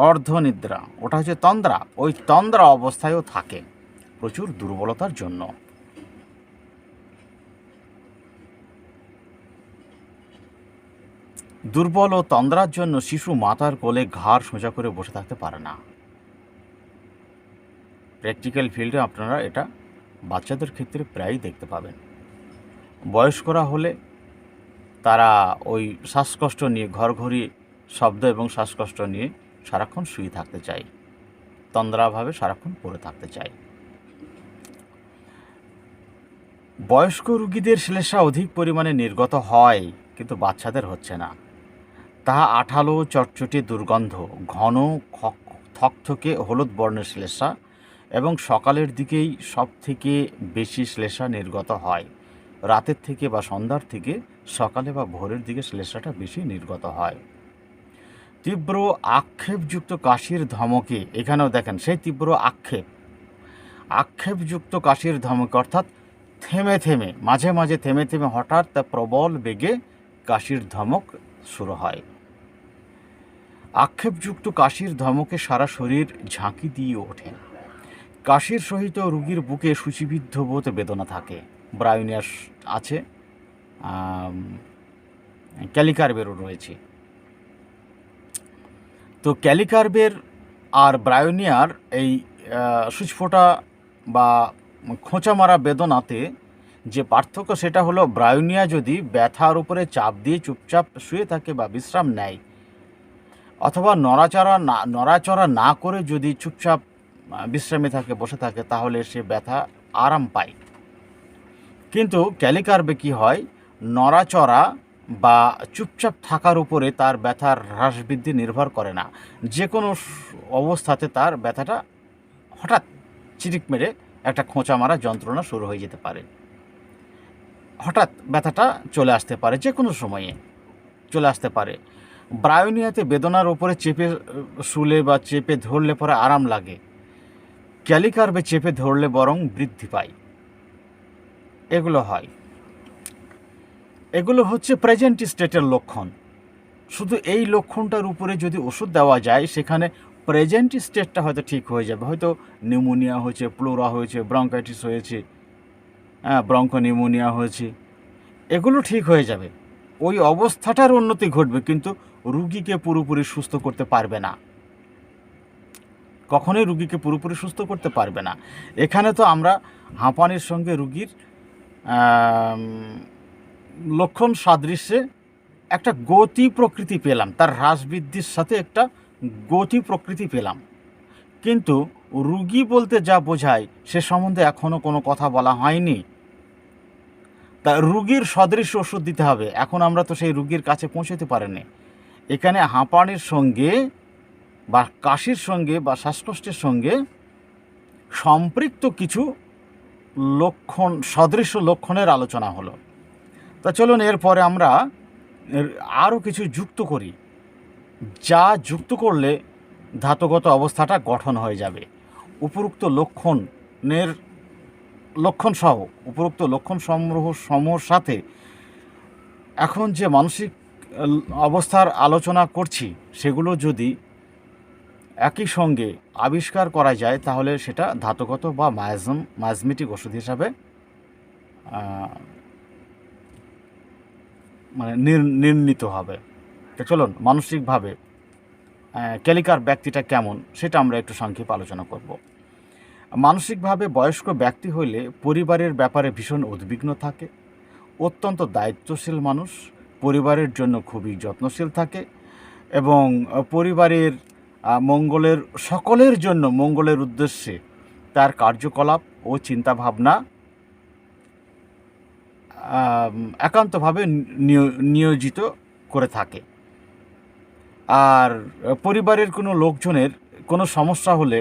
অর্ধ নিদ্রা, ওটা হচ্ছে তন্দ্রা। ওই তন্দ্রা অবস্থায়ও থাকে প্রচুর দুর্বলতার জন্য। দুর্বল ও তন্দ্রার জন্য শিশু মাতার কোলে ঘাড় সোজা করে বসে থাকতে পারে না। প্র্যাকটিক্যাল ফিল্ডে আপনারা এটা বাচ্চাদের ক্ষেত্রে প্রায়ই দেখতে পাবেন। বয়স্করা হলে তারা ওই শ্বাসকষ্ট নিয়ে, ঘরঘরি শব্দ এবং শ্বাসকষ্ট নিয়ে সারাক্ষণ শুয়ে থাকতে চায়, তন্দ্রাভাবে সারাক্ষণ পড়ে থাকতে চায়। বয়স্ক রোগীদের শ্লেষ্মা অধিক পরিমাণে নির্গত হয়, কিন্তু বাচ্চাদের হচ্ছে না। তাহা আঠালো চটচটে দুর্গন্ধ, ঘন থকথকে হলুদ বর্ণের শ্লেষ্মা, এবং সকালের দিকেই সব থেকে বেশি শ্লেষ্মা নির্গত হয়। রাতের থেকে বা সন্ধ্যার থেকে সকালে বা ভোরের দিকে শ্লেষ্মাটা বেশি নির্গত হয়। তীব্র আক্ষেপযুক্ত কাশির ধমকে, এখানেও দেখেন সেই তীব্র আক্ষেপ, আক্ষেপযুক্ত কাশির ধমক, অর্থাৎ থেমে থেমে, মাঝে মাঝে থেমে থেমে হঠাৎ তা প্রবল বেগে কাশির ধমক শুরু হয়। আক্ষেপযুক্ত কাশির ধমকে সারা শরীর ঝাঁকি দিয়ে ওঠে। কাশির সহিত রোগীর বুকে সূচিবিদ্ধ বোধ বেদনা থাকে। ব্রায়োনিয়াস আছে, ক্যালিকার্বেরও রয়েছে। তো ক্যালিকার্বের আর ব্রায়োনিয়ার এই সূচফোঁটা বা খোঁচা মারা বেদনাতে যে পার্থক্য, সেটা হলো ব্রায়োনিয়া যদি ব্যথার উপরে চাপ দিয়ে চুপচাপ শুয়ে থাকে বা বিশ্রাম নেয়, অথবা নড়াচড়া না করে যদি চুপচাপ বিশ্রামে থাকে, বসে থাকে, তাহলে সে ব্যথা আরাম পায়। কিন্তু ক্যালিকার্বে কী হয়, নড়াচড়া বা চুপচাপ থাকার উপরে তার ব্যথার হ্রাস বৃদ্ধি নির্ভর করে না। যে কোনো অবস্থাতে তার ব্যথাটা হঠাৎ চিরিক মেরে একটা খোঁচা মারা যন্ত্রণা শুরু হয়ে যেতে পারে। হঠাৎ ব্যথাটা চলে আসতে পারে, যে কোনো সময়ে চলে আসতে পারে। ব্রায়োনিয়াতে বেদনার ওপরে চেপে শুলে বা চেপে ধরলে পরে আরাম লাগে, ক্যালিকার্বে চেপে ধরলে বরং বৃদ্ধি পায়। এগুলো হয়, এগুলো হচ্ছে প্রেজেন্ট স্টেটের লক্ষণ। শুধু এই লক্ষণটার উপরে যদি ওষুধ দেওয়া যায়, সেখানে প্রেজেন্ট স্টেটটা হয়তো ঠিক হয়ে যাবে। হয়তো নিউমোনিয়া হয়েছে, প্লোরা হয়েছে, ব্রঙ্কাইটিস হয়েছে, ব্রঙ্কোনিউমোনিয়া হয়েছে, এগুলো ঠিক হয়ে যাবে, ওই অবস্থাটার উন্নতি ঘটবে, কিন্তু রুগীকে পুরোপুরি সুস্থ করতে পারবে না। কখনোই রুগীকে পুরোপুরি সুস্থ করতে পারবে না। এখানে তো আমরা হাঁপানির সঙ্গে রুগীর লক্ষণ সাদৃশ্যে একটা গতি প্রকৃতি পেলাম, তার হ্রাস বৃদ্ধির সাথে একটা গতি প্রকৃতি পেলাম, কিন্তু রুগী বলতে যা বোঝায় সে সম্বন্ধে এখনও কোনো কথা বলা হয়নি। তা রুগীর সদৃশ্য ওষুধ দিতে হবে, এখন আমরা তো সেই রুগীর কাছে পৌঁছতে পারিনি। এখানে হাঁপানির সঙ্গে বা কাশির সঙ্গে বা শ্বাসকষ্টের সঙ্গে সম্পৃক্ত কিছু লক্ষণ, সদৃশ্য লক্ষণের আলোচনা হলো। তা চলুন এরপরে আমরা আরও কিছু যুক্ত করি, যা যুক্ত করলে ধাতুগত অবস্থাটা গঠন হয়ে যাবে। উপরোক্ত লক্ষণ সমূহের সাথে এখন যে মানসিক অবস্থার আলোচনা করছি, সেগুলো যদি একই সঙ্গে আবিষ্কার করা যায়, তাহলে সেটা ধাতুগত বা মায়াজমেটিক ওষুধ হিসাবে মানে নির্ণীত হবে। তো চলুন মানসিকভাবে ক্যালিকার ব্যক্তিটা কেমন, সেটা আমরা একটু সংক্ষেপে আলোচনা করব। মানসিকভাবে বয়স্ক ব্যক্তি হইলে পরিবারের ব্যাপারে ভীষণ উদ্বিগ্ন থাকে, অত্যন্ত দায়িত্বশীল মানুষ, পরিবারের জন্য খুবই যত্নশীল থাকে এবং পরিবারের সকলের জন্য মঙ্গলের উদ্দেশ্যে তার কার্যকলাপ ও চিন্তাভাবনা একান্তভাবে নিয়োজিত করে থাকে। আর পরিবারের কোনো লোকজনের কোনো সমস্যা হলে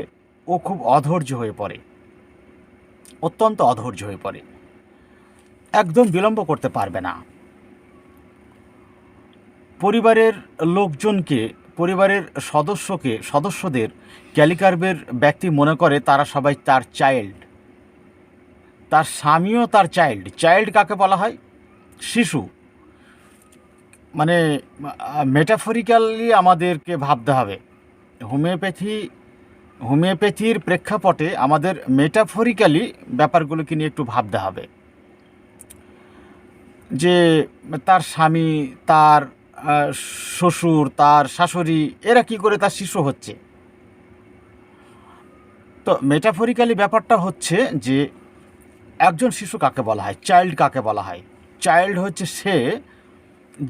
ও খুব অধৈর্য হয়ে পড়ে, অত্যন্ত অধৈর্য হয়ে পড়ে, একদম বিলম্ব করতে পারবে না। পরিবারের লোকজনকে, পরিবারের সদস্যদের ক্যালিকার্বের ব্যক্তি মনে করে তারা সবাই তার চাইল্ড, তার স্বামীও তার চাইল্ড। চাইল্ড কাকে বলা হয়? শিশু। মানে মেটাফরিক্যালি আমাদেরকে ভাবতে হবে। হোমিওপ্যাথির প্রেক্ষাপটে আমাদের মেটাফরিক্যালি ব্যাপারগুলোকে নিয়ে একটু ভাবতে হবে, যে তার স্বামী, তার শ্বশুর, তার শাশুড়ি, এরা কি করে তার শিশু হচ্ছে। তো মেটাফরিক্যালি ব্যাপারটা হচ্ছে যে একজন শিশু কাকে বলা হয়, চাইল্ড কাকে বলা হয়? চাইল্ড হচ্ছে সে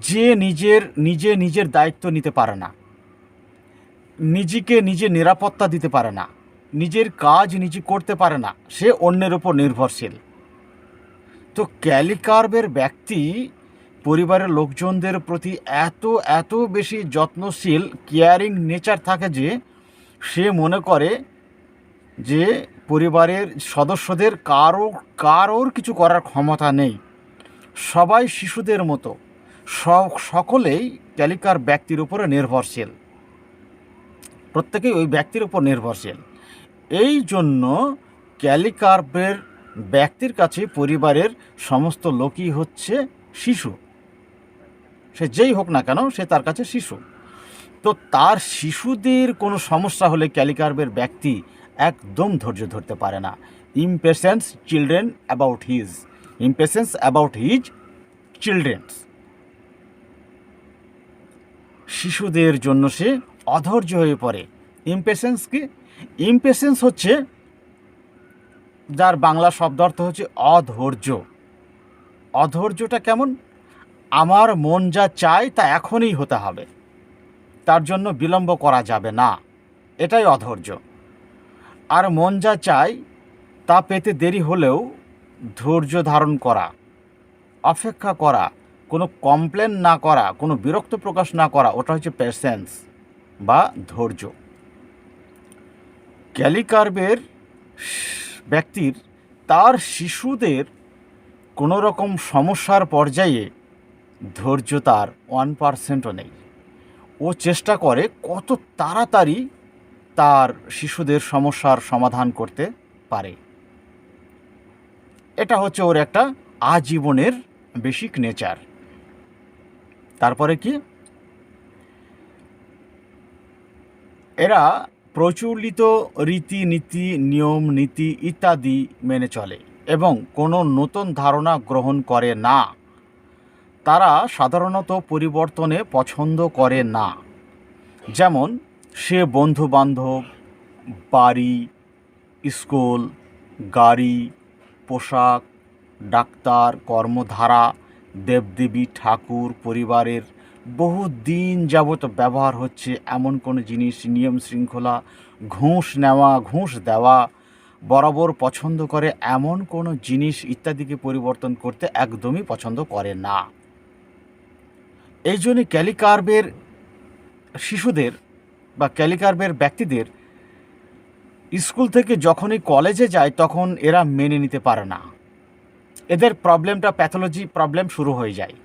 যে নিজের দায়িত্ব নিতে পারে না, নিজে নিরাপত্তা দিতে পারে না, নিজের কাজ নিজে করতে পারে না, সে অন্যের উপর নির্ভরশীল। তো ক্যালিকার্বের ব্যক্তি পরিবারের লোকজনদের প্রতি এত বেশি যত্নশীল, কেয়ারিং নেচার থাকে যে সে মনে করে যে পরিবারের সদস্যদের কারোর কিছু করার ক্ষমতা নেই, সবাই শিশুদের মতো, সকলেই ক্যালিকার ব্যক্তির উপরে নির্ভরশীল, প্রত্যেকেই ওই ব্যক্তির উপর নির্ভরশীল। এই জন্য ক্যালিকার্পের ব্যক্তির কাছে পরিবারের সমস্ত লোকই হচ্ছে শিশু। সে যেই হোক না কেন, সে তার কাছে শিশু। তো তার শিশুদের কোনো সমস্যা হলে ক্যালিকার্পের ব্যক্তি একদম ধৈর্য ধরতে পারে না। Impatience children about his impatience about his children's, শিশুদের জন্য সে অধৈর্য হয়ে পড়ে। ইমপেশেন্স কি? ইমপেশেন্স হচ্ছে, যার বাংলা শব্দ অর্থ হচ্ছে অধৈর্য। অধৈর্যটা কেমন? আমার মন যা চায় তা এখনই হতে হবে, তার জন্য বিলম্ব করা যাবে না, এটাই অধৈর্য। আর মন যা চায় তা পেতে দেরি হলেও ধৈর্য ধারণ করা, অপেক্ষা করা, কোনো কমপ্লেন না করা, কোনো বিরক্ত প্রকাশ না করা, ওটা হচ্ছে পেশেন্স বা ধৈর্য। ক্যালিকার্পের ব্যক্তির তার শিশুদের কোনো রকম সমস্যার পর্যায়ে ধৈর্য তার 1%ও নেই। ও চেষ্টা করে কত তাড়াতাড়ি তার শিশুদের সমস্যার সমাধান করতে পারে। এটা হচ্ছে ওর একটা আজীবনের বেসিক নেচার। তারপরে কি? এরা প্রচলিত রীতিনীতি, নিয়ম নীতি ইত্যাদি মেনে চলে এবং কোনো নতুন ধারণা গ্রহণ করে না। তারা সাধারণত পরিবর্তনে পছন্দ করে না। যেমন সে বন্ধুবান্ধব, বাড়ি, স্কুল, গাড়ি, পোশাক, ডাক্তার, কর্মধারা, দেবদেবী, ঠাকুর, পরিবারের বহু দিন যাবত ব্যবহার হচ্ছে এমন কোনো জিনিস, নিয়ম শৃঙ্খলা, ঘুষ নেওয়া, ঘুষ দেওয়া, বরাবর পছন্দ করে এমন কোনো জিনিস ইত্যাদিকে পরিবর্তন করতে একদমই পছন্দ করে না। এই জন্য ক্যালিকার্পের শিশুদের বা ক্যালিকার্পের ব্যক্তিদের স্কুল থেকে যখনই কলেজে যায় তখন এরা মেনে নিতে পারে না। এদের প্রবলেমটা প্যাথোলজি প্রবলেম শুরু হয়ে যায়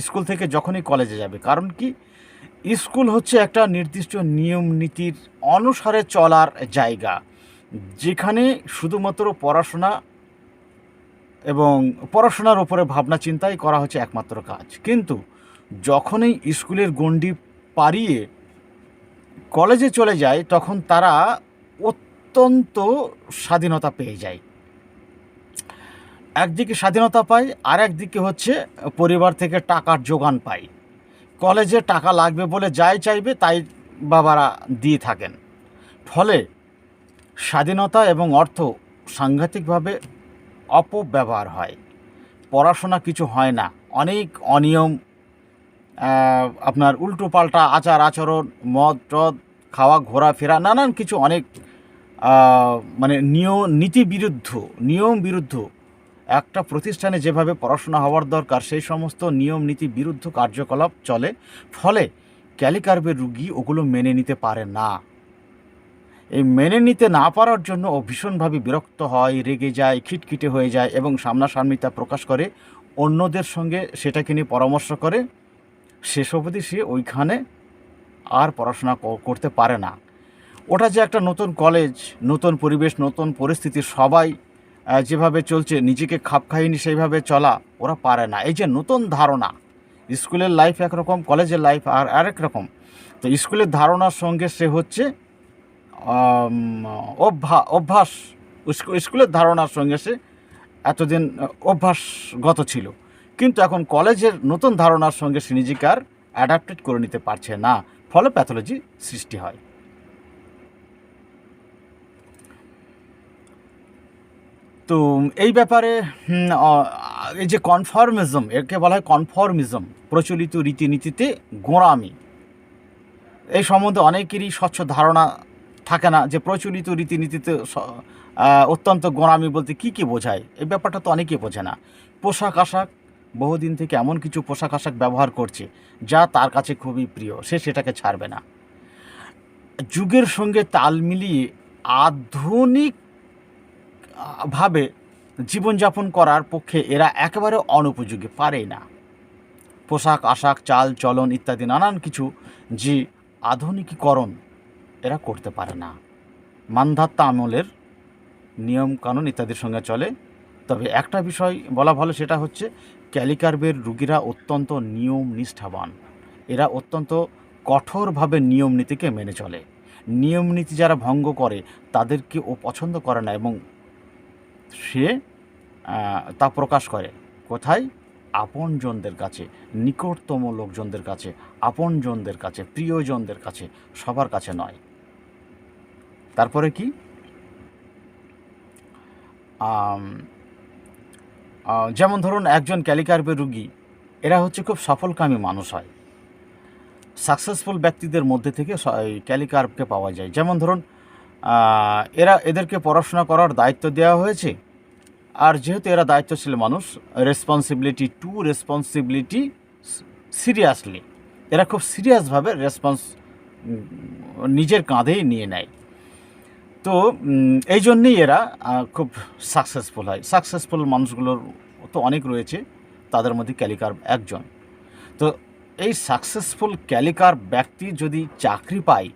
স্কুল থেকে যখনই কলেজে যাবে। কারণ কি? স্কুল হচ্ছে একটা নির্দিষ্ট নিয়ম নীতির অনুসারে চলার জায়গা, যেখানে শুধুমাত্র পড়াশোনা এবং পড়াশোনার উপরে ভাবনা চিন্তাই করা হচ্ছে একমাত্র কাজ। কিন্তু যখনই স্কুলের গণ্ডি পাড়িয়ে কলেজে চলে যায় তখন তারা অত্যন্ত স্বাধীনতা পেয়ে যায়। একদিকে স্বাধীনতা পায়, আর একদিকে হচ্ছে পরিবার থেকে টাকার যোগান পায়। কলেজে টাকা লাগবে বলে যাই চাইবে তাই বাবারা দিয়ে থাকেন। ফলে স্বাধীনতা এবং অর্থ সাংঘাতিকভাবে অপব্যবহার হয়। পড়াশোনা কিছু হয় না, অনেক অনিয়ম, আপনার উল্টোপাল্টা আচার আচরণ, মদ টদ খাওয়া, ঘোরাফেরা, নানান কিছু অনেক মানে নিয়ম বিরুদ্ধ একটা প্রতিষ্ঠানে যেভাবে পড়াশোনা হওয়ার দরকার সেই সমস্ত নিয়ম নীতি বিরুদ্ধ কার্যকলাপ চলে। ফলে ক্যালিকার্পের রুগী ওগুলো মেনে নিতে পারে না। এই মেনে নিতে না পারার জন্য ও ভীষণভাবে বিরক্ত হয়, রেগে যায়, খিটখিটে হয়ে যায় এবং সামনাসামনি তা প্রকাশ করে, অন্যদের সঙ্গে সেটাকে নিয়ে পরামর্শ করে। শেষ অবধি সে ওইখানে আর পড়াশোনা করতে পারে না। ওটা যে একটা নতুন কলেজ, নতুন পরিবেশ, নতুন পরিস্থিতি, সবাই যেভাবে চলছে নিজেকে খাপ খাইয়ে নিয়ে সেইভাবে চলা ওরা পারে না। এই যে নতুন ধারণা, স্কুলের লাইফ একরকম, কলেজের লাইফ আর আরেক রকম। তো স্কুলের ধারণার সঙ্গে সে হচ্ছে অভ্যাস, স্কুলের ধারণার সঙ্গে সে এতদিন অভ্যাসগত ছিল, কিন্তু এখন কলেজের নতুন ধারণার সঙ্গে সে নিজেকে আর অ্যাডাপ্টেড করে নিতে পারছে না। ফলে প্যাথোলজি সৃষ্টি হয়। তো এই ব্যাপারে এই যে কনফর্মিজম, একে বলা হয় কনফর্মিজম, প্রচলিত রীতিনীতিতে গোঁড়ামি। এই সম্বন্ধে অনেকেরই স্বচ্ছ ধারণা থাকে না যে প্রচলিত রীতিনীতিতে অত্যন্ত গোঁড়ামি বলতে কী কী বোঝায়। এই ব্যাপারটা তো অনেকেই বোঝে না। পোশাক আশাক, বহুদিন থেকে এমন কিছু পোশাক আশাক ব্যবহার করছে যা তার কাছে খুবই প্রিয়, সে সেটাকে ছাড়বে না। যুগের সঙ্গে তাল মিলিয়ে আধুনিক ভাবে জীবনযাপন করার পক্ষে এরা একেবারে অনুপযোগী, পারে না। পোশাক আশাক, চাল চলন ইত্যাদি নানান কিছু যে আধুনিকীকরণ এরা করতে পারে না। মান্ধাত্তা আমলের নিয়ম কানুন ইত্যাদির সঙ্গে চলে। তবে একটা বিষয় বলা ভালো, সেটা হচ্ছে ক্যালিকার্পের রুগীরা অত্যন্ত নিয়ম নিষ্ঠাবান। এরা অত্যন্ত কঠোরভাবে নিয়ম নীতিকে মেনে চলে। নিয়ম নীতি যারা ভঙ্গ করে তাদেরকে ও পছন্দ করে না, এবং সে তা প্রকাশ করে কোথায়? আপনজনদের কাছে, নিকটতম লোকজনদের কাছে, আপনজনদের কাছে, প্রিয়জনদের কাছে, সবার কাছে নয়। তারপরে কি? আম, যেমন ধরুন একজন ক্যালিকার্পের রুগী, এরা হচ্ছে খুব সফলকামী মানুষ হয়। সাকসেসফুল ব্যক্তিদের মধ্যে থেকে এই ক্যালিকার্পকে পাওয়া যায়। যেমন ধরুন এদেরকে পড়াশোনা করার দায়িত্ব দেওয়া হয়েছে, আর যেহেতু এরা দায়িত্বশীল মানুষ, রেসপন্সিবিলিটি সিরিয়াসলি, এরা খুব সিরিয়াসভাবে নিজের কাঁধেই নিয়ে নেয়। তো এই জন্যেই এরা খুব সাকসেসফুল হয়। সাকসেসফুল মানুষগুলোর তো অনেক রয়েছে, তাদের মধ্যে ক্যালিকার্প একজন। তো এই সাকসেসফুল ক্যালিকার্প ব্যক্তি যদি চাকরি পায়,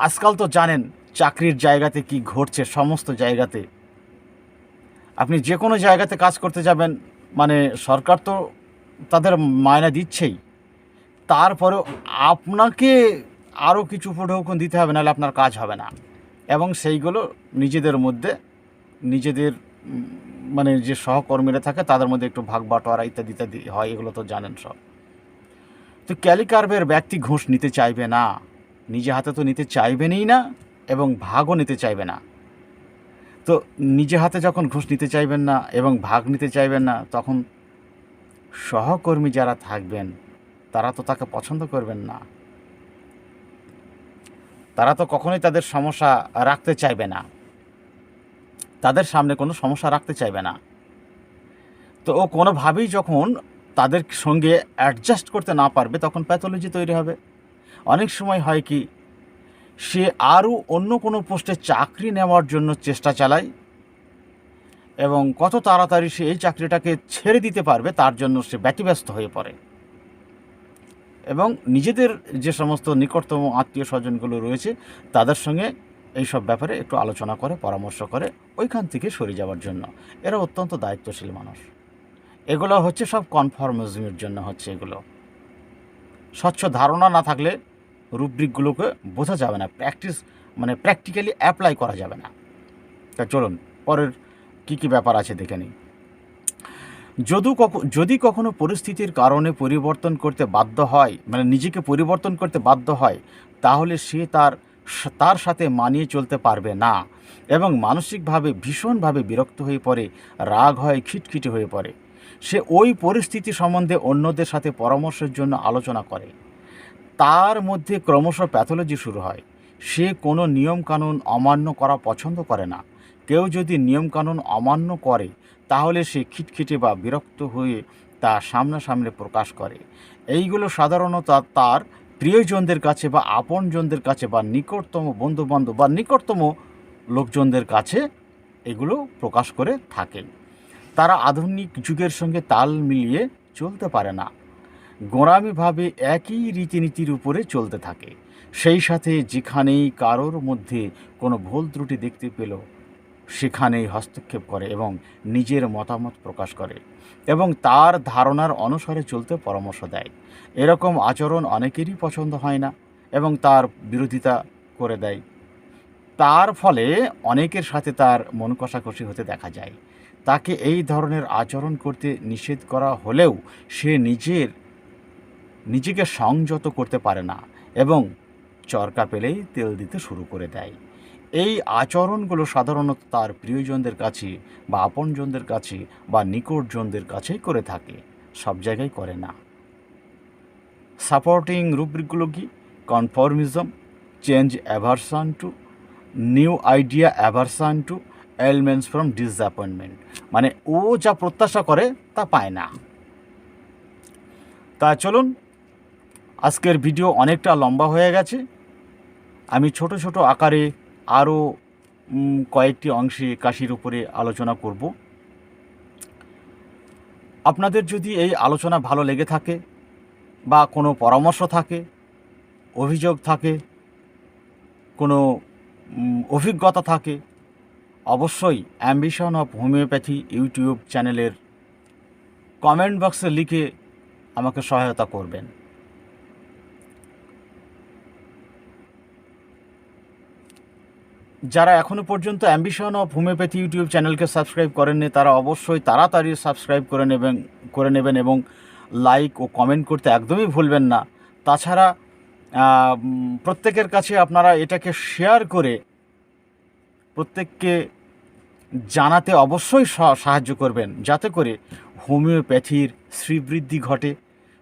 আজকাল তো জানেন চাকরির জায়গাতে কি ঘটছে, সমস্ত জায়গাতে আপনি যে কোনো জায়গাতে কাজ করতে যাবেন, মানে সরকার তো তাদের মায়না দিচ্ছেই, তারপরেও আপনাকে আরও কিছু উপঢৌকন দিতে হবে, নাহলে আপনার কাজ হবে না। এবং সেইগুলো নিজেদের মধ্যে, নিজেদের মানে যে সহকর্মীরা থাকে তাদের মধ্যে একটু ভাগ বাটোয়ারা ইত্যাদি ইত্যাদি হয়, এগুলো তো জানেন সব। তো ক্যালিকার্পের ব্যক্তি ঘুষ নিতে চাইবে না, নিজে হাতে তো নিতে চাইবেনই না, এবং ভাগও নিতে চাইবে না। তো নিজে হাতে যখন ঘুষ নিতে চাইবেন না এবং ভাগ নিতে চাইবেন না, তখন সহকর্মী যারা থাকবেন তারা তো তাকে পছন্দ করবেন না, তারা তো কখনোই তাদের সমস্যা রাখতে চাইবে না, তাদের সামনে কোনো সমস্যা রাখতে চাইবে না। তো ও কোনোভাবেই যখন তাদের সঙ্গে অ্যাডজাস্ট করতে না পারবে, তখন প্যাথোলজি তৈরি হবে। অনেক সময় হয় কি, সে আরও অন্য কোনো পোস্টে চাকরি নেওয়ার জন্য চেষ্টা চালায়, এবং কত তাড়াতাড়ি সে এই চাকরিটাকে ছেড়ে দিতে পারবে তার জন্য সে ব্যতিব্যস্ত হয়ে পড়ে, এবং নিজেদের যে সমস্ত নিকটতম আত্মীয় স্বজনগুলো রয়েছে তাদের সঙ্গে এইসব ব্যাপারে একটু আলোচনা করে, পরামর্শ করে ওইখান থেকে সরে যাওয়ার জন্য। এরা অত্যন্ত দায়িত্বশীল মানুষ। এগুলো হচ্ছে সব কনফর্মিজমের জন্য হচ্ছে। এগুলো স্বচ্ছ ধারণা না থাকলে রুব্রিকগুলোকে বোঝা যাবে না, প্র্যাকটিক্যালি অ্যাপ্লাই করা যাবে না। তা চলুন পরের কী ব্যাপার আছে দেখে নিই। যদি কখনো পরিস্থিতির কারণে পরিবর্তন করতে বাধ্য হয়, মানে নিজেকে পরিবর্তন করতে বাধ্য হয়, তাহলে সে তার সাথে মানিয়ে চলতে পারবে না, এবং মানসিকভাবে ভীষণভাবে বিরক্ত হয়ে পড়ে, রাগ হয়, খিটখিটে হয়ে পড়ে। সে ওই পরিস্থিতি সম্বন্ধে অন্যদের সাথে পরামর্শের জন্য আলোচনা করে। তার মধ্যে ক্রমশ প্যাথোলজি শুরু হয়। সে কোনো নিয়মকানুন অমান্য করা পছন্দ করে না। কেউ যদি নিয়মকানুন অমান্য করে তাহলে সে খিটখিটে বা বিরক্ত হয়ে তা সামনাসামনি প্রকাশ করে। এইগুলো সাধারণত তার প্রিয়জনদের কাছে বা আপনজনদের কাছে বা নিকটতম বন্ধুবান্ধব বা নিকটতম লোকজনদের কাছে এগুলো প্রকাশ করে থাকেন। তারা আধুনিক যুগের সঙ্গে তাল মিলিয়ে চলতে পারে না, গোঁড়ামিভাবে একই রীতিনীতির উপরে চলতে থাকে। সেই সাথে যেখানেই কারোর মধ্যে কোনো ভুল ত্রুটি দেখতে পেল সেখানেই হস্তক্ষেপ করে এবং নিজের মতামত প্রকাশ করে এবং তার ধারণার অনুসারে চলতে পরামর্শ দেয়। এরকম আচরণ অনেকেরই পছন্দ হয় না এবং তার বিরোধিতা করে দেয়। তার ফলে অনেকের সাথে তার মন কষাকষি হতে দেখা যায়। তাকে এই ধরনের আচরণ করতে নিষেধ করা হলেও সে নিজেকে সংযত করতে পারে না এবং চরকা পেলেই তেল দিতে শুরু করে দেয়। এই আচরণগুলো সাধারণত তার প্রিয়জনদের কাছে বা আপনজনদের কাছে বা নিকটজনদের কাছেই করে থাকে, সব জায়গায় করে না। সাপোর্টিং রুব্রিকগুলো কি? Conformism, change aversion too, new idea aversion too, elements from disappointment. মানে ও যা প্রত্যাশা করে তা পায় না। তা চলুন, আজকের ভিডিও অনেকটা লম্বা হয়ে গেছে। আমি ছোট ছোট আকারে আরও কয়েকটি অংশে কাশির উপরে আলোচনা করব। আপনাদের যদি এই আলোচনা ভালো লেগে থাকে বা কোনো পরামর্শ থাকে, অভিযোগ থাকে, কোনো অভিজ্ঞতা থাকে, অবশ্যই অ্যাম্বিশন অফ হোমিওপ্যাথি ইউটিউব চ্যানেলের কমেন্ট বক্সে লিখে আমাকে সহায়তা করবেন। যারা এখনও পর্যন্ত অ্যাম্বিশন অফ হোমিওপ্যাথি ইউটিউব চ্যানেলকে সাবস্ক্রাইব করেননি তারা অবশ্যই তাড়াতাড়ি সাবস্ক্রাইব করে নেবেন এবং লাইক ও কমেন্ট করতে একদমই ভুলবেন না। তাছাড়া প্রত্যেকের কাছে আপনারা এটাকে শেয়ার করে প্রত্যেককে জানাতে অবশ্যই সাহায্য করবেন, যাতে করে হোমিওপ্যাথির শ্রীবৃদ্ধি ঘটে,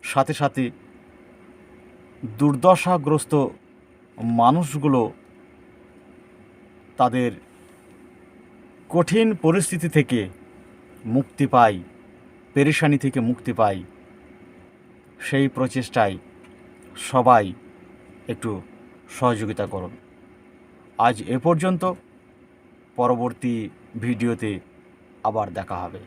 সাথে সাথে দুর্দশাগ্রস্ত মানুষগুলো তাদের কঠিন পরিস্থিতি থেকে মুক্তি পায়, পেরেশানি থেকে মুক্তি পায়। সেই প্রচেষ্টায় সবাই একটু সহযোগিতা করুন। আজ এ পর্যন্ত, পরবর্তী ভিডিওতে আবার দেখা হবে।